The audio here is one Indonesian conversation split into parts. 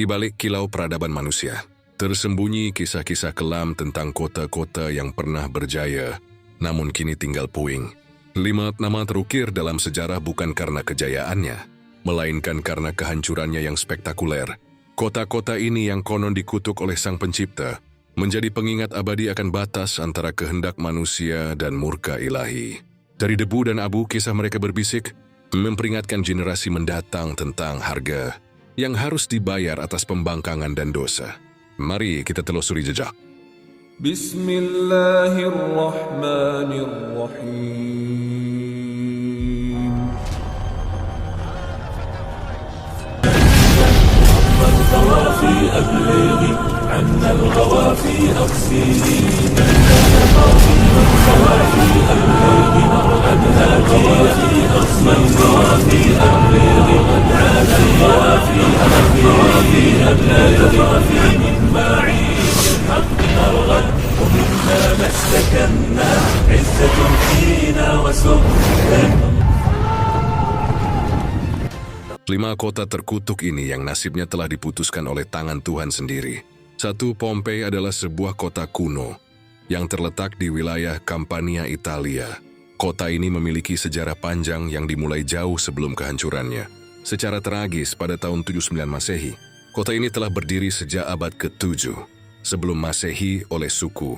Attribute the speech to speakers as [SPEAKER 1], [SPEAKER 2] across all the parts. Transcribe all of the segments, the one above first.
[SPEAKER 1] Di balik kilau peradaban manusia, tersembunyi kisah-kisah kelam tentang kota-kota yang pernah berjaya, namun kini tinggal puing. 5 nama terukir dalam sejarah bukan karena kejayaannya, melainkan karena kehancurannya yang spektakuler. Kota-kota ini yang konon dikutuk oleh Sang Pencipta, menjadi pengingat abadi akan batas antara kehendak manusia dan murka ilahi. Dari debu dan abu kisah mereka berbisik, memperingatkan generasi mendatang tentang harga yang harus dibayar atas pembangkangan dan dosa. Mari kita telusuri jejak.
[SPEAKER 2] Bismillahirrahmanirrahim. الغوافي أبلغي عنا الغوافي أقسيني الغوافي أبلغي عنا الغوافي أقسيني الغوافي أبلغي من معين الحق نرغب ومما ما استكنا عزة فينا وسكنا.
[SPEAKER 1] 5 kota terkutuk ini yang nasibnya telah diputuskan oleh tangan Tuhan sendiri. 1. Pompei adalah sebuah kota kuno yang terletak di wilayah Campania, Italia. Kota ini memiliki sejarah panjang yang dimulai jauh sebelum kehancurannya. Secara tragis pada tahun 79 Masehi, kota ini telah berdiri sejak abad ke-7 sebelum Masehi oleh suku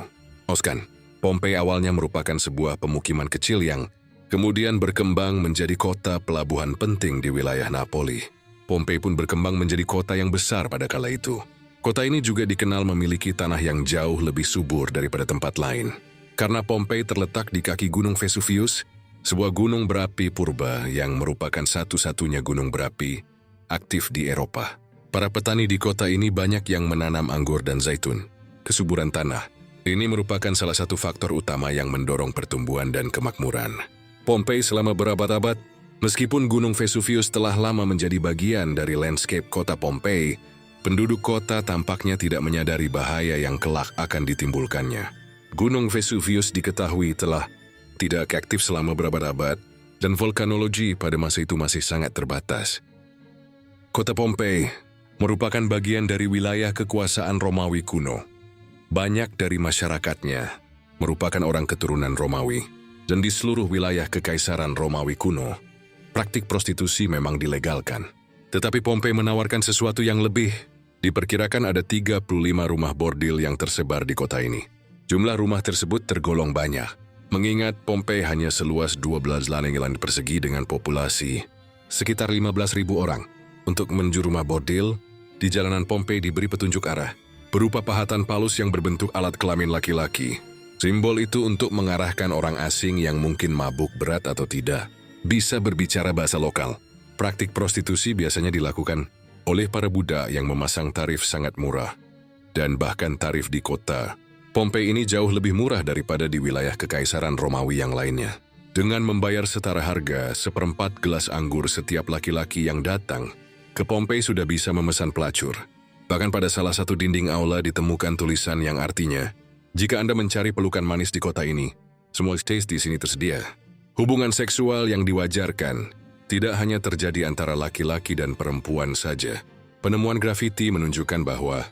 [SPEAKER 1] Oscan. Pompei awalnya merupakan sebuah pemukiman kecil yang kemudian berkembang menjadi kota pelabuhan penting di wilayah Napoli. Pompei pun berkembang menjadi kota yang besar pada kala itu. Kota ini juga dikenal memiliki tanah yang jauh lebih subur daripada tempat lain. Karena Pompei terletak di kaki Gunung Vesuvius, sebuah gunung berapi purba yang merupakan satu-satunya gunung berapi aktif di Eropa. Para petani di kota ini banyak yang menanam anggur dan zaitun. Kesuburan tanah ini merupakan salah satu faktor utama yang mendorong pertumbuhan dan kemakmuran Pompei selama berabad-abad. Meskipun Gunung Vesuvius telah lama menjadi bagian dari landscape kota Pompei, penduduk kota tampaknya tidak menyadari bahaya yang kelak akan ditimbulkannya. Gunung Vesuvius diketahui telah tidak aktif selama berabad-abad, dan vulkanologi pada masa itu masih sangat terbatas. Kota Pompei merupakan bagian dari wilayah kekuasaan Romawi kuno. Banyak dari masyarakatnya merupakan orang keturunan Romawi. Dan di seluruh wilayah Kekaisaran Romawi kuno, praktik prostitusi memang dilegalkan. Tetapi Pompei menawarkan sesuatu yang lebih. Diperkirakan ada 35 rumah bordil yang tersebar di kota ini. Jumlah rumah tersebut tergolong banyak, mengingat Pompei hanya seluas 12 kilometer persegi dengan populasi sekitar 15.000 orang. Untuk menuju rumah bordil, di jalanan Pompei diberi petunjuk arah, berupa pahatan palus yang berbentuk alat kelamin laki-laki. Simbol itu untuk mengarahkan orang asing yang mungkin mabuk berat atau tidak bisa berbicara bahasa lokal. Praktik prostitusi biasanya dilakukan oleh para budak yang memasang tarif sangat murah. Dan bahkan tarif di kota Pompei ini jauh lebih murah daripada di wilayah Kekaisaran Romawi yang lainnya. Dengan membayar setara harga 1/4 gelas anggur setiap laki-laki yang datang ke Pompei sudah bisa memesan pelacur. Bahkan pada salah satu dinding aula ditemukan tulisan yang artinya, jika Anda mencari pelukan manis di kota ini, semua taste di sini tersedia. Hubungan seksual yang diwajarkan tidak hanya terjadi antara laki-laki dan perempuan saja. Penemuan grafiti menunjukkan bahwa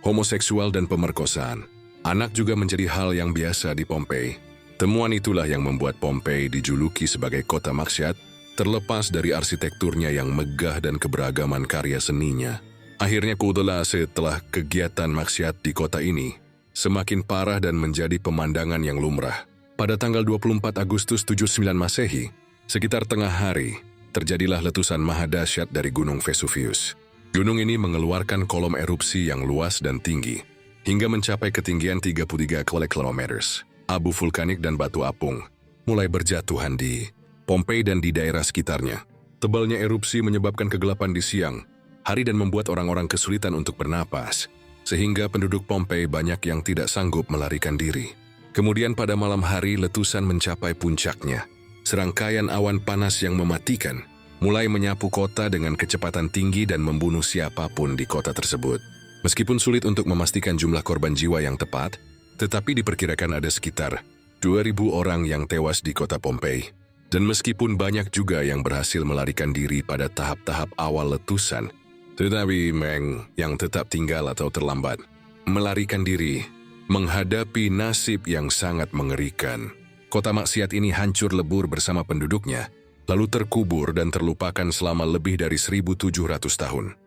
[SPEAKER 1] homoseksual dan pemerkosaan anak juga menjadi hal yang biasa di Pompei. Temuan itulah yang membuat Pompei dijuluki sebagai kota maksiat, terlepas dari arsitekturnya yang megah dan keberagaman karya seninya. Akhirnya kudola setelah kegiatan maksiat di kota ini semakin parah dan menjadi pemandangan yang lumrah. Pada tanggal 24 Agustus 79 Masehi, sekitar tengah hari, terjadilah letusan maha dahsyat dari Gunung Vesuvius. Gunung ini mengeluarkan kolom erupsi yang luas dan tinggi, hingga mencapai ketinggian 33 km. Abu vulkanik dan batu apung mulai berjatuhan di Pompei dan di daerah sekitarnya. Tebalnya erupsi menyebabkan kegelapan di siang hari dan membuat orang-orang kesulitan untuk bernapas, sehingga penduduk Pompei banyak yang tidak sanggup melarikan diri. Kemudian pada malam hari letusan mencapai puncaknya. Serangkaian awan panas yang mematikan mulai menyapu kota dengan kecepatan tinggi dan membunuh siapapun di kota tersebut. Meskipun sulit untuk memastikan jumlah korban jiwa yang tepat, tetapi diperkirakan ada sekitar 2.000 orang yang tewas di kota Pompei. Dan meskipun banyak juga yang berhasil melarikan diri pada tahap-tahap awal letusan, Tetapi Meng yang tetap tinggal atau terlambat, melarikan diri, menghadapi nasib yang sangat mengerikan. Kota maksiat ini hancur lebur bersama penduduknya, lalu terkubur dan terlupakan selama lebih dari 1.700 tahun.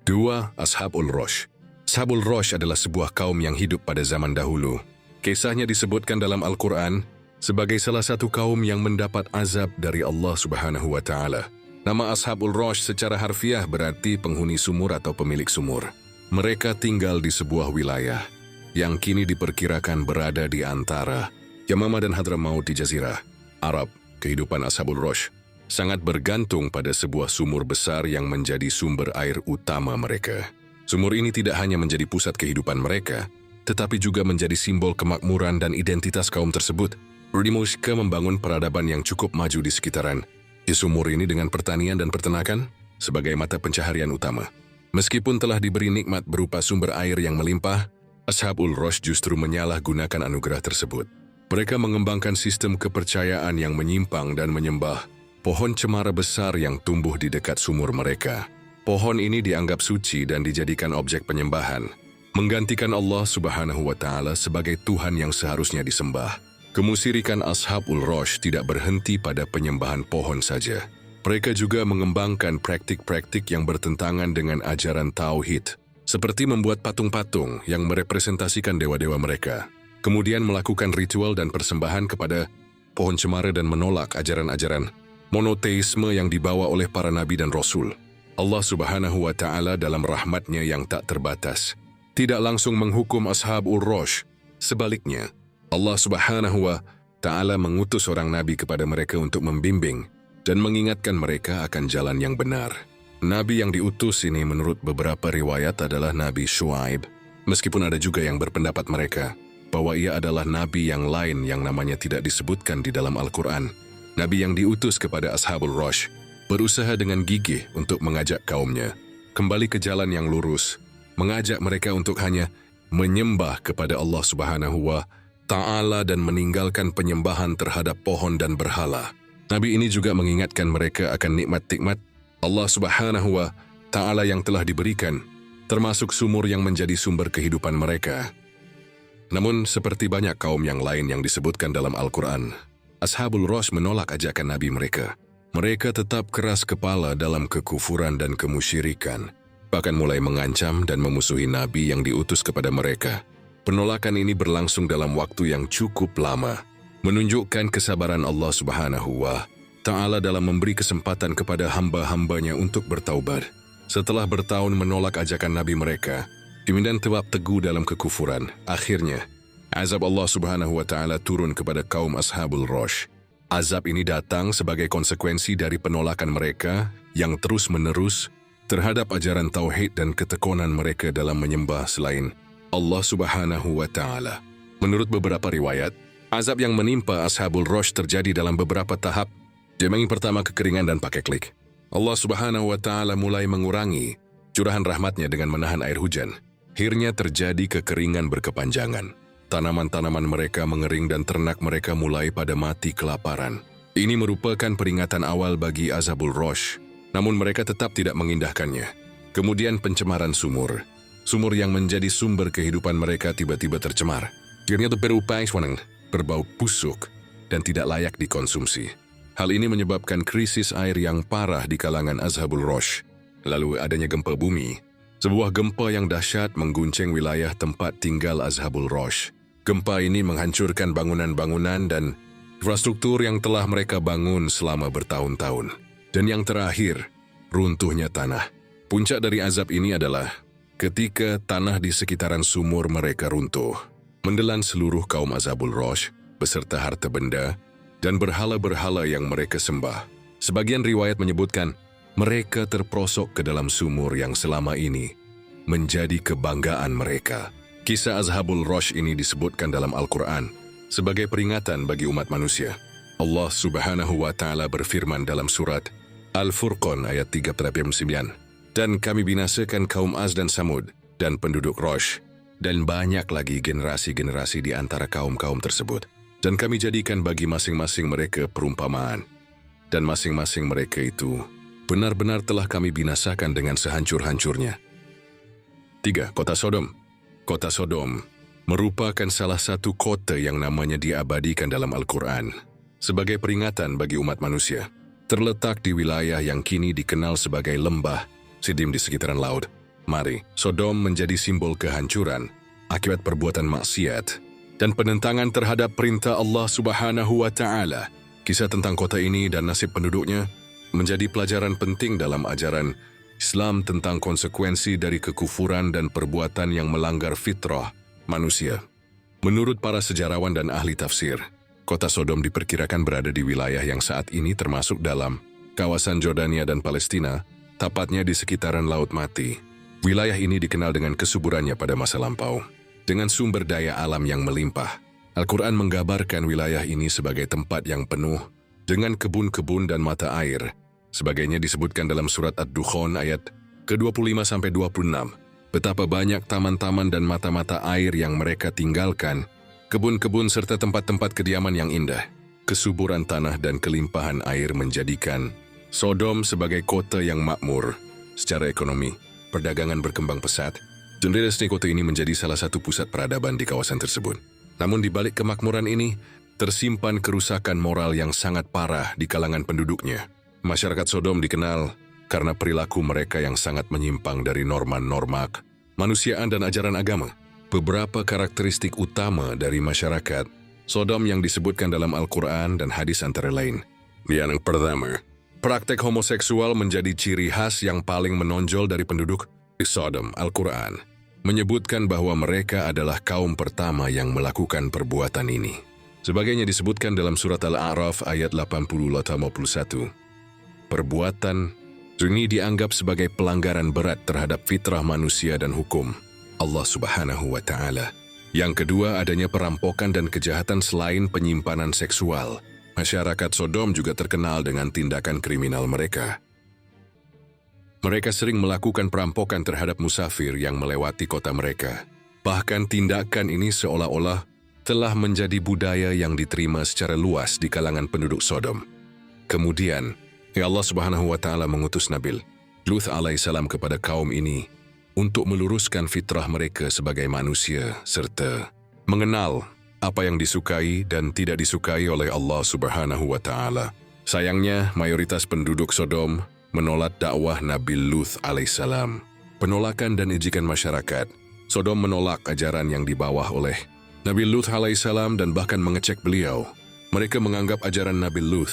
[SPEAKER 1] 2. Ashabul Rosh. Ashabul Rosh adalah sebuah kaum yang hidup pada zaman dahulu. Kisahnya disebutkan dalam Al-Quran sebagai salah satu kaum yang mendapat azab dari Allah Subhanahu wa Ta'ala. Nama Ashabul Rosh secara harfiah berarti penghuni sumur atau pemilik sumur. Mereka tinggal di sebuah wilayah yang kini diperkirakan berada di antara Yamamah dan Hadramaut di Jazirah Arab. Kehidupan Ashabul Rosh sangat bergantung pada sebuah sumur besar yang menjadi sumber air utama mereka. Sumur ini tidak hanya menjadi pusat kehidupan mereka, tetapi juga menjadi simbol kemakmuran dan identitas kaum tersebut. Mereka membangun peradaban yang cukup maju di sekitaran sumur ini dengan pertanian dan peternakan sebagai mata pencaharian utama. Meskipun telah diberi nikmat berupa sumber air yang melimpah, Ashabul Rosh justru menyalahgunakan anugerah tersebut. Mereka mengembangkan sistem kepercayaan yang menyimpang dan menyembah pohon cemara besar yang tumbuh di dekat sumur mereka. Pohon ini dianggap suci dan dijadikan objek penyembahan, menggantikan Allah Subhanahu wa Ta'ala sebagai Tuhan yang seharusnya disembah. Kemusyrikan Ashabul Rosh tidak berhenti pada penyembahan pohon saja. Mereka juga mengembangkan praktik-praktik yang bertentangan dengan ajaran Tauhid, seperti membuat patung-patung yang merepresentasikan dewa-dewa mereka, kemudian melakukan ritual dan persembahan kepada pohon cemara dan menolak ajaran-ajaran monoteisme yang dibawa oleh para nabi dan rasul. Allah Subhanahu wa Ta'ala dalam rahmatnya yang tak terbatas tidak langsung menghukum Ashabul Rosh. Sebaliknya, Allah Subhanahu wa Ta'ala mengutus seorang nabi kepada mereka untuk membimbing dan mengingatkan mereka akan jalan yang benar. Nabi yang diutus ini menurut beberapa riwayat adalah Nabi Shu'aib, meskipun ada juga yang berpendapat mereka bahwa ia adalah nabi yang lain yang namanya tidak disebutkan di dalam Al-Quran. Nabi yang diutus kepada Ashabul Rosh berusaha dengan gigih untuk mengajak kaumnya kembali ke jalan yang lurus, mengajak mereka untuk hanya menyembah kepada Allah Subhanahu wa Ta'ala dan meninggalkan penyembahan terhadap pohon dan berhala. Nabi ini juga mengingatkan mereka akan nikmat-nikmat Allah Subhanahu wa Ta'ala yang telah diberikan, termasuk sumur yang menjadi sumber kehidupan mereka. Namun, seperti banyak kaum yang lain yang disebutkan dalam Al-Quran, Ashabul Rosh menolak ajakan Nabi mereka. Mereka tetap keras kepala dalam kekufuran dan kemusyrikan, bahkan mulai mengancam dan memusuhi Nabi yang diutus kepada mereka. Penolakan ini berlangsung dalam waktu yang cukup lama, menunjukkan kesabaran Allah Subhanahu wa Ta'ala dalam memberi kesempatan kepada hamba-hambanya untuk bertaubat. Setelah bertahun menolak ajakan Nabi mereka, kemudian tetap teguh dalam kekufuran, akhirnya azab Allah Subhanahu wa Ta'ala turun kepada kaum Ashabul Rosh. Azab ini datang sebagai konsekuensi dari penolakan mereka yang terus-menerus terhadap ajaran Tauhid dan ketekunan mereka dalam menyembah selain Allah Subhanahu wa Ta'ala. Menurut beberapa riwayat, azab yang menimpa Ashabul Rosh terjadi dalam beberapa tahap. Yang pertama, kekeringan dan pakeklik. Allah Subhanahu wa Ta'ala mulai mengurangi curahan rahmatnya dengan menahan air hujan. Akhirnya terjadi kekeringan berkepanjangan. Tanaman-tanaman mereka mengering dan ternak mereka mulai pada mati kelaparan. Ini merupakan peringatan awal bagi Ashabul Rosh, namun mereka tetap tidak mengindahkannya. Kemudian pencemaran sumur. Sumur yang menjadi sumber kehidupan mereka tiba-tiba tercemar. Akhirnya berbau busuk dan tidak layak dikonsumsi. Hal ini menyebabkan krisis air yang parah di kalangan Ashabul Rosh. Lalu adanya gempa bumi. Sebuah gempa yang dahsyat mengguncang wilayah tempat tinggal Ashabul Rosh. Gempa ini menghancurkan bangunan-bangunan dan infrastruktur yang telah mereka bangun selama bertahun-tahun. Dan yang terakhir, runtuhnya tanah. Puncak dari azab ini adalah ketika tanah di sekitaran sumur mereka runtuh, mendelan seluruh kaum Ashabul Rosh beserta harta benda dan berhala-berhala yang mereka sembah. Sebagian riwayat menyebutkan mereka terperosok ke dalam sumur yang selama ini menjadi kebanggaan mereka. Kisah Ashabul Rosh ini disebutkan dalam Al-Quran sebagai peringatan bagi umat manusia. Allah Subhanahu wa Ta'ala berfirman dalam surat Al-Furqan ayat 39. Dan kami binasakan kaum Az dan Samud dan penduduk Rosh dan banyak lagi generasi-generasi di antara kaum-kaum tersebut. Dan kami jadikan bagi masing-masing mereka perumpamaan. Dan masing-masing mereka itu benar-benar telah kami binasakan dengan sehancur-hancurnya. 3. Kota Sodom. Kota Sodom merupakan salah satu kota yang namanya diabadikan dalam Al-Quran sebagai peringatan bagi umat manusia. Terletak di wilayah yang kini dikenal sebagai lembah Sidim di sekitaran laut. Mari, Sodom menjadi simbol kehancuran akibat perbuatan maksiat dan penentangan terhadap perintah Allah Subhanahu wa Ta'ala. Kisah tentang kota ini dan nasib penduduknya menjadi pelajaran penting dalam ajaran Islam tentang konsekuensi dari kekufuran dan perbuatan yang melanggar fitrah manusia. Menurut para sejarawan dan ahli tafsir, kota Sodom diperkirakan berada di wilayah yang saat ini termasuk dalam kawasan Jordania dan Palestina, tepatnya di sekitaran Laut Mati. Wilayah ini dikenal dengan kesuburannya pada masa lampau, dengan sumber daya alam yang melimpah. Al-Quran menggambarkan wilayah ini sebagai tempat yang penuh dengan kebun-kebun dan mata air. Sebagainya disebutkan dalam surat Ad-Dukhan ayat ke-25-26. Betapa banyak taman-taman dan mata-mata air yang mereka tinggalkan, kebun-kebun serta tempat-tempat kediaman yang indah. Kesuburan tanah dan kelimpahan air menjadikan Sodom sebagai kota yang makmur secara ekonomi. Perdagangan berkembang pesat, dan resmi kota ini menjadi salah satu pusat peradaban di kawasan tersebut. Namun di balik kemakmuran ini, tersimpan kerusakan moral yang sangat parah di kalangan penduduknya. Masyarakat Sodom dikenal karena perilaku mereka yang sangat menyimpang dari norma-norma kemanusiaan dan ajaran agama. Beberapa karakteristik utama dari masyarakat Sodom yang disebutkan dalam Al-Quran dan hadis antara lain. Yang pertama, praktek homoseksual menjadi ciri khas yang paling menonjol dari penduduk Sodom. Al-Quran menyebutkan bahwa mereka adalah kaum pertama yang melakukan perbuatan ini. Sebagainya disebutkan dalam surat Al-A'raf ayat 80-81. Perbuatan ini dianggap sebagai pelanggaran berat terhadap fitrah manusia dan hukum Allah Subhanahu wa Ta'ala. Yang kedua, adanya perampokan dan kejahatan selain penyimpanan seksual. Masyarakat Sodom juga terkenal dengan tindakan kriminal mereka. Mereka sering melakukan perampokan terhadap musafir yang melewati kota mereka. Bahkan tindakan ini seolah-olah telah menjadi budaya yang diterima secara luas di kalangan penduduk Sodom. Kemudian, Allah Subhanahu wa Ta'ala mengutus Nabi Lut alaihissalam kepada kaum ini untuk meluruskan fitrah mereka sebagai manusia serta mengenal apa yang disukai dan tidak disukai oleh Allah Subhanahu wa Ta'ala. Sayangnya, mayoritas penduduk Sodom menolak dakwah Nabi Lut alaihissalam. Penolakan dan ejekan masyarakat Sodom menolak ajaran yang dibawa oleh Nabi Lut alaihissalam dan bahkan mengecek beliau. Mereka menganggap ajaran Nabi Lut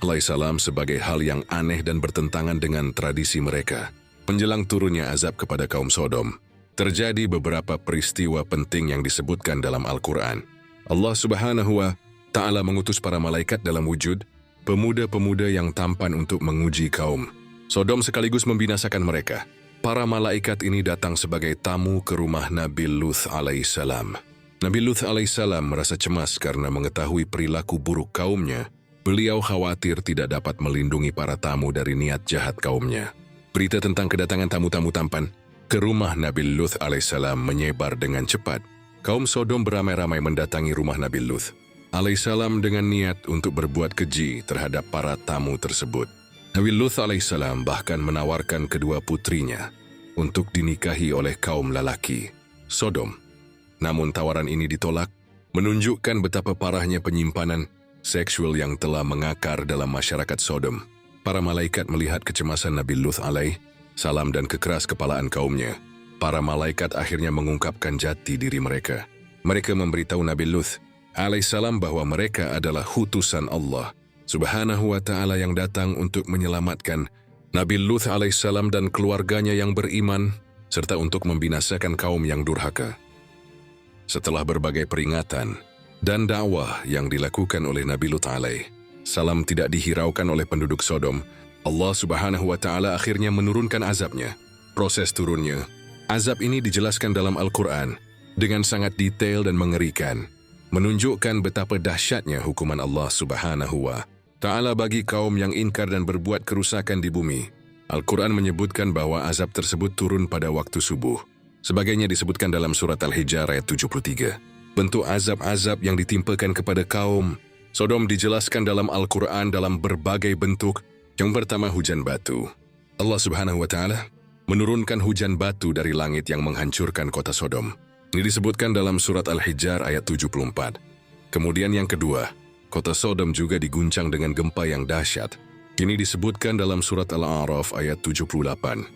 [SPEAKER 1] alaihissalam sebagai hal yang aneh dan bertentangan dengan tradisi mereka. Menjelang turunnya azab kepada kaum Sodom, terjadi beberapa peristiwa penting yang disebutkan dalam Al-Quran. Allah Subhanahu wa Ta'ala mengutus para malaikat dalam wujud pemuda-pemuda yang tampan untuk menguji kaum Sodom sekaligus membinasakan mereka. Para malaikat ini datang sebagai tamu ke rumah Nabi Lut alaihissalam. Nabi Lut alaihissalam merasa cemas karena mengetahui perilaku buruk kaumnya. Beliau khawatir tidak dapat melindungi para tamu dari niat jahat kaumnya. Berita tentang kedatangan tamu-tamu tampan ke rumah Nabi Lut alaihissalam menyebar dengan cepat. Kaum Sodom beramai-ramai mendatangi rumah Nabi Lut alaihissalam dengan niat untuk berbuat keji terhadap para tamu tersebut. Nabi Lut alaihissalam bahkan menawarkan kedua putrinya untuk dinikahi oleh kaum lelaki Sodom. Namun tawaran ini ditolak, menunjukkan betapa parahnya penyimpanan seksual yang telah mengakar dalam masyarakat Sodom. Para malaikat melihat kecemasan Nabi Lut alaihissalam dan kekeras kepalaan kaumnya. Para malaikat akhirnya mengungkapkan jati diri mereka. Mereka memberitahu Nabi Lut alaihissalam bahwa mereka adalah utusan Allah Subhanahu wa Ta'ala yang datang untuk menyelamatkan Nabi Lut alaihissalam dan keluarganya yang beriman, serta untuk membinasakan kaum yang durhaka. Setelah berbagai peringatan dan dakwah yang dilakukan oleh Nabi Lut alaihissalam tidak dihiraukan oleh penduduk Sodom, Allah Subhanahu wa Ta'ala akhirnya menurunkan azabnya. Proses turunnya azab ini dijelaskan dalam Al-Quran dengan sangat detail dan mengerikan, menunjukkan betapa dahsyatnya hukuman Allah Subhanahu wa Ta'ala bagi kaum yang ingkar dan berbuat kerusakan di bumi. Al-Quran menyebutkan bahwa azab tersebut turun pada waktu subuh. Sebagainya disebutkan dalam surat Al-Hijr ayat 73. Bentuk azab-azab yang ditimpakan kepada kaum Sodom dijelaskan dalam Al-Quran dalam berbagai bentuk Yang pertama, hujan batu. Allah Subhanahu wa Ta'ala menurunkan hujan batu dari langit yang menghancurkan kota Sodom. Ini disebutkan dalam surat Al-Hijr ayat 74. Kemudian yang kedua, kota Sodom juga diguncang dengan gempa yang dahsyat. Ini disebutkan dalam surat Al-A'raf ayat 78.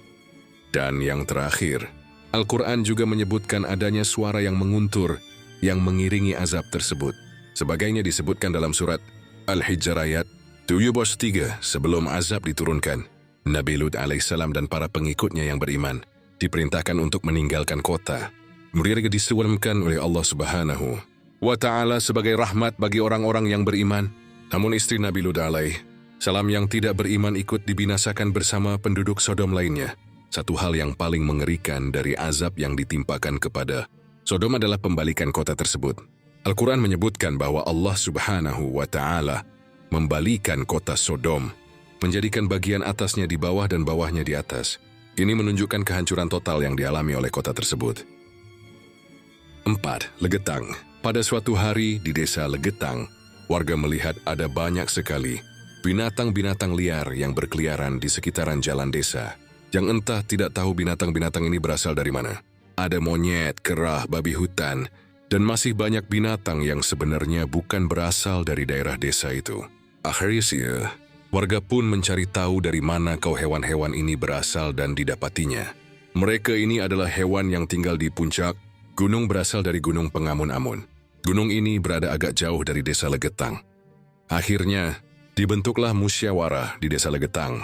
[SPEAKER 1] Dan yang terakhir, Al-Quran juga menyebutkan adanya suara yang menguntur yang mengiringi azab tersebut. Sebagainya disebutkan dalam surat Al-Hijr ayat 73 sebelum azab diturunkan. Nabi Lut alaihissalam dan para pengikutnya yang beriman diperintahkan untuk meninggalkan kota. Mereka disulamkan oleh Allah Subhanahu wa Ta'ala sebagai rahmat bagi orang-orang yang beriman. Namun istri Nabi Lut alaihissalam yang tidak beriman ikut dibinasakan bersama penduduk Sodom lainnya. Satu hal yang paling mengerikan dari azab yang ditimpakan kepada Sodom adalah pembalikan kota tersebut. Al-Quran menyebutkan bahwa Allah Subhanahu wa Ta'ala membalikan kota Sodom, menjadikan bagian atasnya di bawah dan bawahnya di atas. Ini menunjukkan kehancuran total yang dialami oleh kota tersebut. 4. Legetang. Pada suatu hari di desa Legetang, warga melihat ada banyak sekali binatang-binatang liar yang berkeliaran di sekitaran jalan desa. Yang entah tidak tahu binatang-binatang ini berasal dari mana. Ada monyet, kerah, babi hutan, dan masih banyak binatang yang sebenarnya bukan berasal dari daerah desa itu. Akhirnya, warga pun mencari tahu dari mana hewan-hewan ini berasal dan didapatinya. Mereka ini adalah hewan yang tinggal di puncak gunung berasal dari Gunung Pengamun-Amun. Gunung ini berada agak jauh dari desa Legetang. Akhirnya, dibentuklah musyawarah di desa Legetang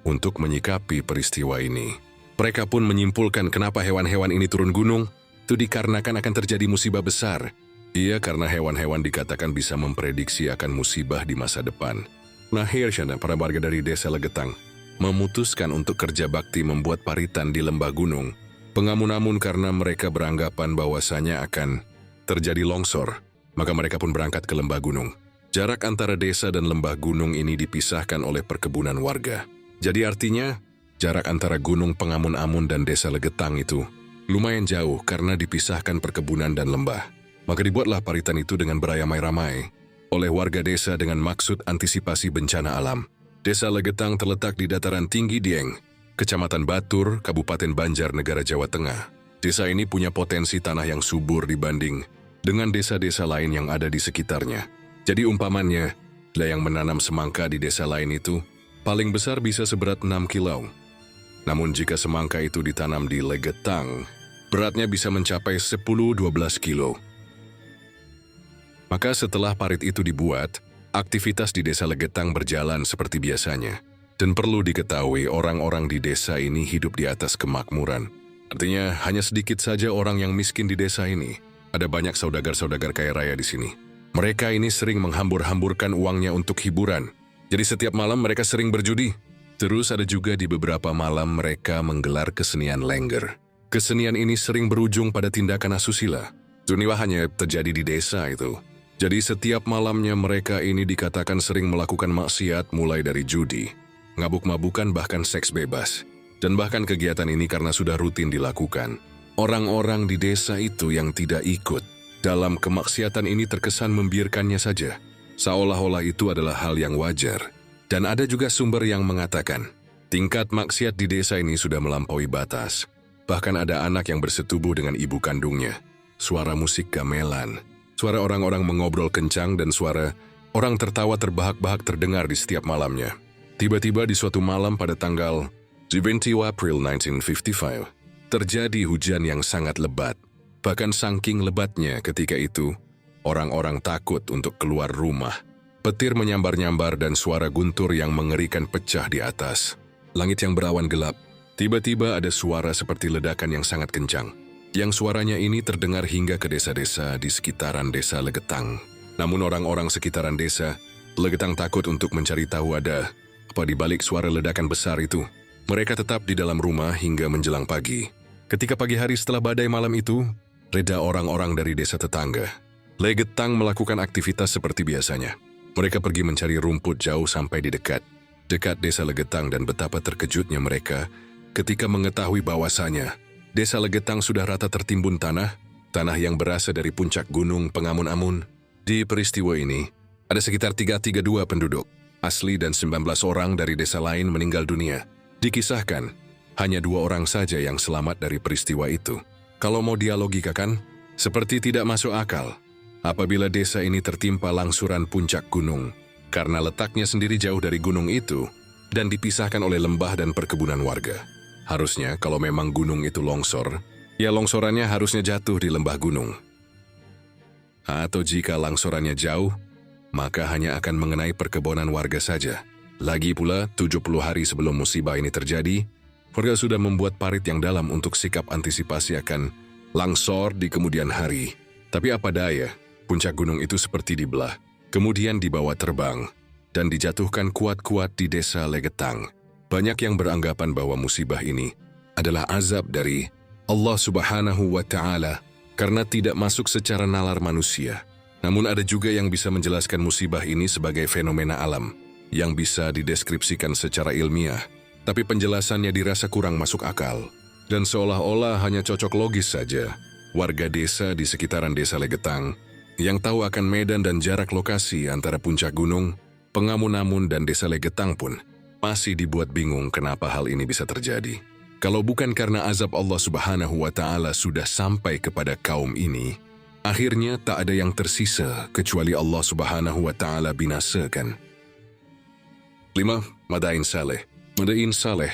[SPEAKER 1] untuk menyikapi peristiwa ini. Mereka pun menyimpulkan kenapa hewan-hewan ini turun gunung, itu dikarenakan akan terjadi musibah besar. Iya, karena hewan-hewan dikatakan bisa memprediksi akan musibah di masa depan. Nah, akhirnya para warga dari desa Legetang memutuskan untuk kerja bakti membuat paritan di lembah gunung Pengamun-Amun karena mereka beranggapan bahwasanya akan terjadi longsor. Maka mereka pun berangkat ke lembah gunung. Jarak antara desa dan lembah gunung ini dipisahkan oleh perkebunan warga. Jadi artinya, jarak antara Gunung Pengamun-Amun dan desa Legetang itu lumayan jauh karena dipisahkan perkebunan dan lembah. Maka dibuatlah paritan itu dengan beramai-ramai oleh warga desa dengan maksud antisipasi bencana alam. Desa Legetang terletak di dataran tinggi Dieng, Kecamatan Batur, Kabupaten Banjarnegara, Jawa Tengah. Desa ini punya potensi tanah yang subur dibanding dengan desa-desa lain yang ada di sekitarnya. Jadi umpamannya, yang menanam semangka di desa lain itu paling besar bisa seberat 6 kilo. Namun jika semangka itu ditanam di Legetang, beratnya bisa mencapai 10-12 kilo. Maka setelah parit itu dibuat, aktivitas di desa Legetang berjalan seperti biasanya. Dan perlu diketahui orang-orang di desa ini hidup di atas kemakmuran. Artinya hanya sedikit saja orang yang miskin di desa ini. Ada banyak saudagar-saudagar kaya raya di sini. Mereka ini sering menghambur-hamburkan uangnya untuk hiburan. Jadi setiap malam mereka sering berjudi. Terus ada juga di beberapa malam mereka menggelar kesenian lengger. Kesenian ini sering berujung pada tindakan asusila. Zuniwa hanya terjadi di desa itu. Jadi setiap malamnya mereka ini dikatakan sering melakukan maksiat mulai dari judi, ngabuk-mabukan bahkan seks bebas. Dan bahkan kegiatan ini karena sudah rutin dilakukan, orang-orang di desa itu yang tidak ikut dalam kemaksiatan ini terkesan membiarkannya saja, seolah-olah itu adalah hal yang wajar. Dan ada juga sumber yang mengatakan, tingkat maksiat di desa ini sudah melampaui batas. Bahkan ada anak yang bersetubuh dengan ibu kandungnya. Suara musik gamelan, suara orang-orang mengobrol kencang dan suara orang tertawa terbahak-bahak terdengar di setiap malamnya. Tiba-tiba di suatu malam pada tanggal 20 April 1955, terjadi hujan yang sangat lebat. Bahkan saking lebatnya ketika itu, orang-orang takut untuk keluar rumah. Petir menyambar-nyambar dan suara guntur yang mengerikan pecah di atas. Langit yang berawan gelap. Tiba-tiba ada suara seperti ledakan yang sangat kencang. Yang suaranya ini terdengar hingga ke desa-desa di sekitaran desa Legetang. Namun orang-orang sekitaran desa Legetang takut untuk mencari tahu ada apa di balik suara ledakan besar itu. Mereka tetap di dalam rumah hingga menjelang pagi. Ketika pagi hari setelah badai malam itu, reda orang-orang dari desa tetangga. Legetang melakukan aktivitas seperti biasanya. Mereka pergi mencari rumput jauh sampai di dekat desa Legetang dan betapa terkejutnya mereka ketika mengetahui bahwasanya desa Legetang sudah rata tertimbun tanah yang berasal dari puncak Gunung Pengamun-Amun. Di peristiwa ini, ada sekitar 332 penduduk. asli dan 19 orang dari desa lain meninggal dunia. Dikisahkan, hanya 2 orang saja yang selamat dari peristiwa itu. Kalau mau dialogikakan, seperti tidak masuk akal apabila desa ini tertimpa langsuran puncak gunung karena letaknya sendiri jauh dari gunung itu dan dipisahkan oleh lembah dan perkebunan warga. Harusnya kalau memang gunung itu longsor, ya longsorannya harusnya jatuh di lembah gunung. Atau jika longsorannya jauh, maka hanya akan mengenai perkebunan warga saja. Lagi pula, 70 hari sebelum musibah ini terjadi, warga sudah membuat parit yang dalam untuk sikap antisipasi akan longsor di kemudian hari. Tapi apa daya, puncak gunung itu seperti dibelah, kemudian dibawa terbang, dan dijatuhkan kuat-kuat di desa Legetang. Banyak yang beranggapan bahwa musibah ini adalah azab dari Allah Subhanahu wa Ta'ala karena tidak masuk secara nalar manusia. Namun ada juga yang bisa menjelaskan musibah ini sebagai fenomena alam yang bisa dideskripsikan secara ilmiah, tapi penjelasannya dirasa kurang masuk akal dan seolah-olah hanya cocok logis saja. Warga desa di sekitaran desa Legetang yang tahu akan medan dan jarak lokasi antara puncak gunung, Pengamun-Amun dan desa Legetang pun masih dibuat bingung kenapa hal ini bisa terjadi. Kalau bukan karena azab Allah Subhanahu wa Ta'ala sudah sampai kepada kaum ini, akhirnya tak ada yang tersisa kecuali Allah Subhanahu wa Ta'ala binasakan. 5. Madain Saleh. Madain Saleh,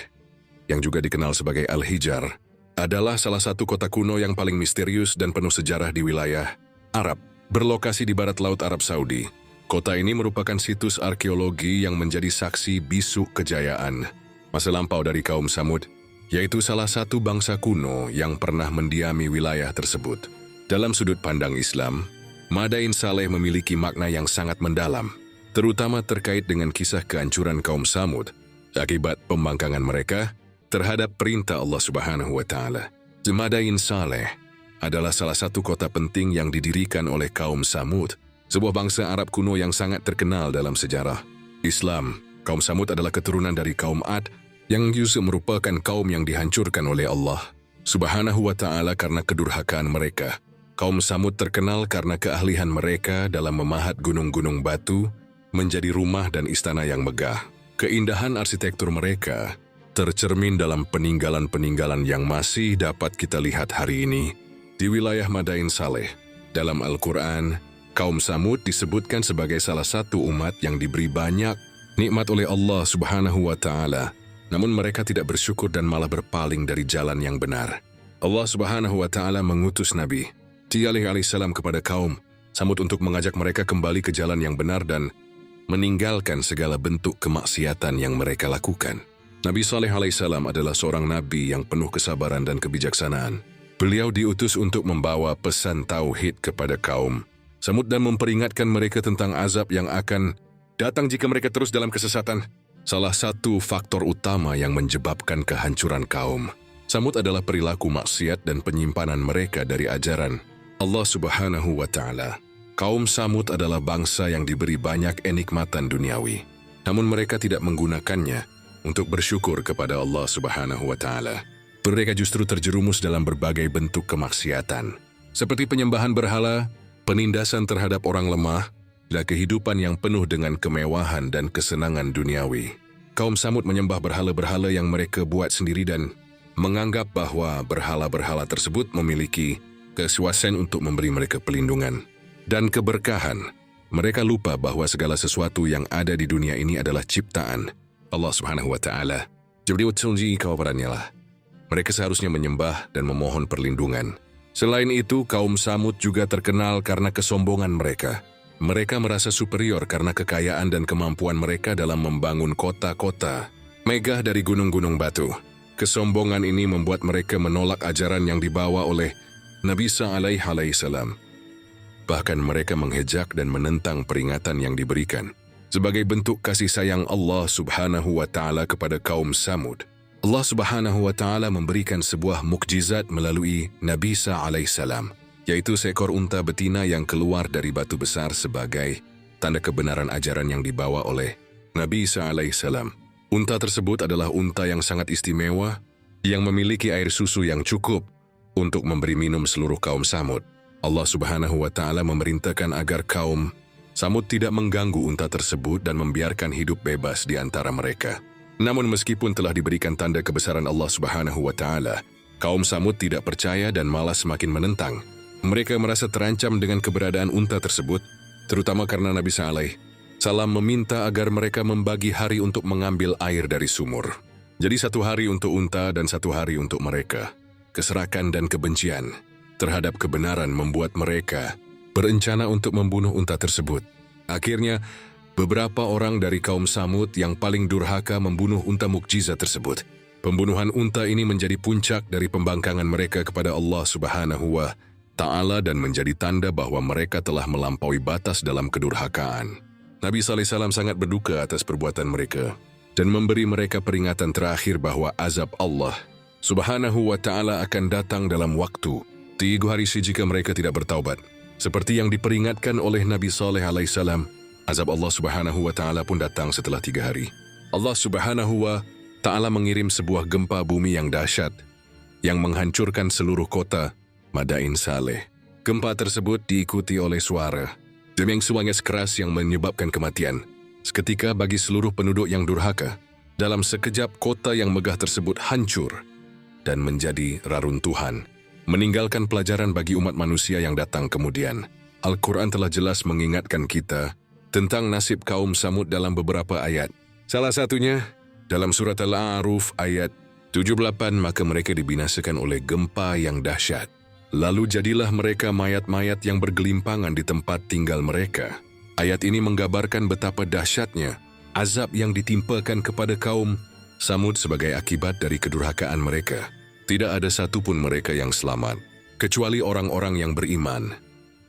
[SPEAKER 1] yang juga dikenal sebagai Al-Hijar, adalah salah satu kota kuno yang paling misterius dan penuh sejarah di wilayah Arab, berlokasi di barat laut Arab Saudi. Kota ini merupakan situs arkeologi yang menjadi saksi bisu kejayaan masa lampau dari kaum Samud, yaitu salah satu bangsa kuno yang pernah mendiami wilayah tersebut. Dalam sudut pandang Islam, Madain Saleh memiliki makna yang sangat mendalam, terutama terkait dengan kisah kehancuran kaum Samud akibat pembangkangan mereka terhadap perintah Allah Subhanahu wa Ta'ala. Madain Saleh adalah salah satu kota penting yang didirikan oleh kaum Samud, sebuah bangsa Arab kuno yang sangat terkenal dalam sejarah Islam. Kaum Samud adalah keturunan dari kaum Ad yang justru merupakan kaum yang dihancurkan oleh Allah Subhanahu wa Ta'ala karena kedurhakaan mereka. Kaum Samud terkenal karena keahlian mereka dalam memahat gunung-gunung batu menjadi rumah dan istana yang megah. Keindahan arsitektur mereka tercermin dalam peninggalan-peninggalan yang masih dapat kita lihat hari ini di wilayah Madain Saleh. Dalam Al-Quran, kaum Samud disebutkan sebagai salah satu umat yang diberi banyak nikmat oleh Allah Subhanahu wa Ta'ala. Namun mereka tidak bersyukur dan malah berpaling dari jalan yang benar. Allah Subhanahu wa Ta'ala mengutus Nabi Saleh alaihissalam kepada kaum Samud untuk mengajak mereka kembali ke jalan yang benar dan meninggalkan segala bentuk kemaksiatan yang mereka lakukan. Nabi Saleh alaihissalam adalah seorang nabi yang penuh kesabaran dan kebijaksanaan. Beliau diutus untuk membawa pesan tauhid kepada kaum Samud dan memperingatkan mereka tentang azab yang akan datang jika mereka terus dalam kesesatan. Salah satu faktor utama yang menyebabkan kehancuran kaum Samud adalah perilaku maksiat dan penyimpanan mereka dari ajaran Allah Subhanahu wa Ta'ala. Kaum Samud adalah bangsa yang diberi banyak kenikmatan duniawi, namun mereka tidak menggunakannya untuk bersyukur kepada Allah Subhanahu wa Ta'ala. Mereka justru terjerumus dalam berbagai bentuk kemaksiatan, seperti penyembahan berhala, penindasan terhadap orang lemah, dan kehidupan yang penuh dengan kemewahan dan kesenangan duniawi. Kaum Samud menyembah berhala-berhala yang mereka buat sendiri dan menganggap bahwa berhala-berhala tersebut memiliki kekuasaan untuk memberi mereka pelindungan dan keberkahan. Mereka lupa bahwa segala sesuatu yang ada di dunia ini adalah ciptaan Allah Subhanahu wa Ta'ala. Jadi utsunji kawarannya lah. Mereka seharusnya menyembah dan memohon perlindungan. Selain itu, kaum Samud juga terkenal karena kesombongan mereka. Mereka merasa superior karena kekayaan dan kemampuan mereka dalam membangun kota-kota megah dari gunung-gunung batu. Kesombongan ini membuat mereka menolak ajaran yang dibawa oleh Nabi Saleh alaihissalam. Bahkan mereka menghejak dan menentang peringatan yang diberikan. Sebagai bentuk kasih sayang Allah Subhanahu wa Ta'ala kepada kaum Samud, Allah Subhanahu wa Ta'ala memberikan sebuah mukjizat melalui Nabi Isa alaihissalam, yaitu seekor unta betina yang keluar dari batu besar sebagai tanda kebenaran ajaran yang dibawa oleh Nabi Isa alaihissalam. Unta tersebut adalah unta yang sangat istimewa, yang memiliki air susu yang cukup untuk memberi minum seluruh kaum Samud. Allah Subhanahu wa Ta'ala memerintahkan agar kaum Samud tidak mengganggu unta tersebut dan membiarkan hidup bebas di antara mereka. Namun meskipun telah diberikan tanda kebesaran Allah Subhanahu wa Ta'ala, kaum Samud tidak percaya dan malah semakin menentang. Mereka merasa terancam dengan keberadaan unta tersebut, terutama karena Nabi SAW meminta agar mereka membagi hari untuk mengambil air dari sumur. Jadi 1 hari untuk unta dan 1 hari untuk mereka. Keserakan dan kebencian terhadap kebenaran membuat mereka berencana untuk membunuh unta tersebut. Akhirnya, beberapa orang dari kaum Samud yang paling durhaka membunuh unta mukjizat tersebut. Pembunuhan unta ini menjadi puncak dari pembangkangan mereka kepada Allah Subhanahu wa Ta'ala dan menjadi tanda bahwa mereka telah melampaui batas dalam kedurhakaan. Nabi SAW sangat berduka atas perbuatan mereka dan memberi mereka peringatan terakhir bahwa azab Allah Subhanahu wa Ta'ala akan datang dalam waktu 3 hari jika mereka tidak bertaubat. Seperti yang diperingatkan oleh Nabi Saleh alaihissalam, azab Allah Subhanahu wa Ta'ala pun datang setelah 3 hari. Allah Subhanahu wa Ta'ala mengirim sebuah gempa bumi yang dahsyat yang menghancurkan seluruh kota Madain Saleh. Gempa tersebut diikuti oleh suara demiang suara keras yang menyebabkan kematian seketika bagi seluruh penduduk yang durhaka. Dalam sekejap kota yang megah tersebut hancur dan menjadi reruntuhan, meninggalkan pelajaran bagi umat manusia yang datang kemudian. Al-Quran telah jelas mengingatkan kita tentang nasib kaum Samud dalam beberapa ayat. Salah satunya dalam surat Al-A'raf ayat 78, maka mereka dibinasakan oleh gempa yang dahsyat. Lalu jadilah mereka mayat-mayat yang bergelimpangan di tempat tinggal mereka. Ayat ini menggambarkan betapa dahsyatnya azab yang ditimpakan kepada kaum Samud sebagai akibat dari kedurhakaan mereka. Tidak ada satupun mereka yang selamat, kecuali orang-orang yang beriman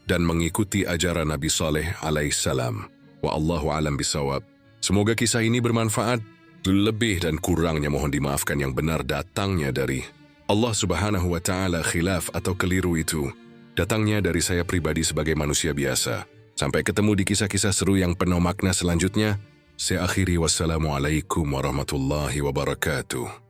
[SPEAKER 1] dan mengikuti ajaran Nabi Saleh alaihissalam. Wallahu a'lam bishawab. Semoga kisah ini bermanfaat. Lebih dan kurangnya mohon dimaafkan, yang benar datangnya dari Allah Subhanahu wa Ta'ala, khilaf atau keliru itu datangnya dari saya pribadi sebagai manusia biasa. Sampai ketemu di kisah-kisah seru yang penuh makna selanjutnya. Saya akhiri, wassalamualaikum warahmatullahi wabarakatuh.